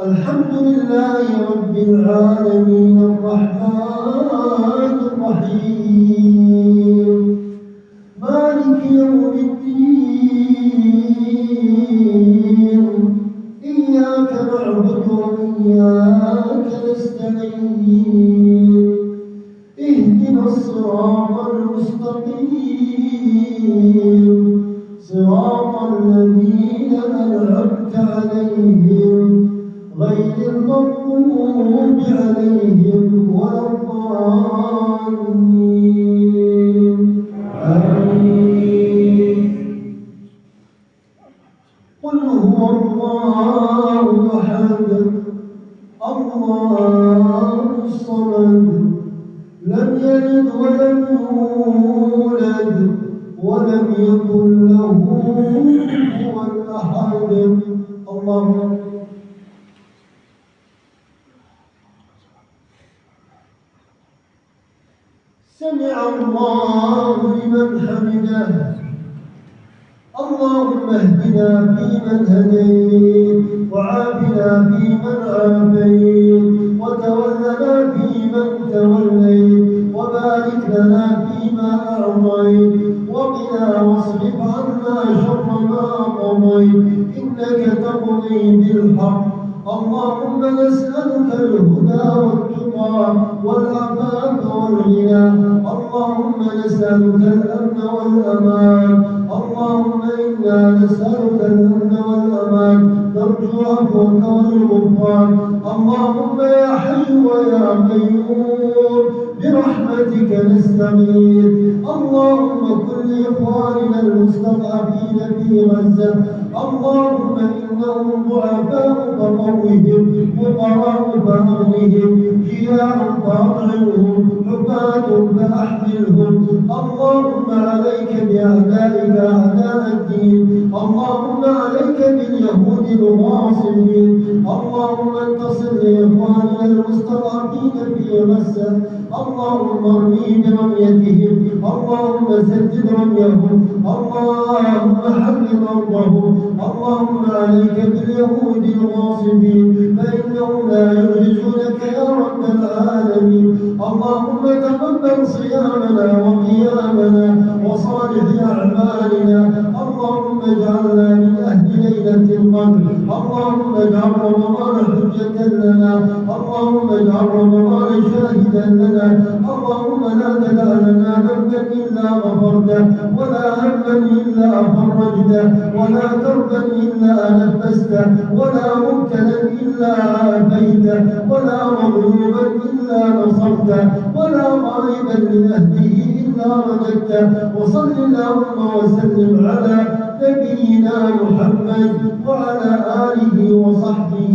الحمد لله رب العالمين الرحمن الرحيم مالك يوم الدين إياك نعبد وإياك نستعين اهدنا الصراط المستقيم صراط الذين أنعمت عليهم غير المغضوب عليهم ولا الضالين آمين. قل هو الله أحد الله الصمد لم يلد ولم يولد ولم يكن له كفوا أحد. الله سمع الله لمن حمده. اللهم اهدنا فيمن هديت وعافنا فيمن عافيت وتولنا فيمن توليت وبارك لنا فيما أعطيت وقنا واصرف عنا شر ما قضيت إنك تقضي بالحق. اللهم نسألك الهدى والتقى والعفاف والغنى. اللهم نسألك الأمن والأمان. اللهم إنا نسألك الأمن والأمان نرجو عفوك والغفران. اللهم يا حي ويا قيوم برحمتك نستغيث. اللهم كن لإخواننا المستضعفين في غزة. اللهم إنهم ضعفاء فقوهم فقراء فأغنهم جياع فأطعمهم حفاة فأحملهم. اللهم عليك بأعدائك أعداء الدين. اللهم عليك باليهود الغاصبين. اللهم انتصر لإخواننا المستضعفين في غزة. اللهم ارميهم برميتهم. اللهم سدد رميهم. اللهم حرم أرضهم. اللهم عليك باليهود الغاصبين فإنهم لا يعجزونك يا رب العالمين. اللهم تقبل صيامنا وقيامنا وصالح أعمالنا. اللهم اجعلنا من أهل ليلة القدر. اللهم اجعل رمضان حجة لنا. اللهم اجعل رمضان شاهدا لنا. اللهم لا تدع لنا ذنبا إلا غفرته ولا هما إلا فرجته ولا كربا إلا نفسته ولا مبتلا إلا عافيته ولا مظلوما إلا نصرته ولا غائبا من أهله إلا رددته. وصل اللهم وسلم على نبينا محمد وعلى آله وصحبه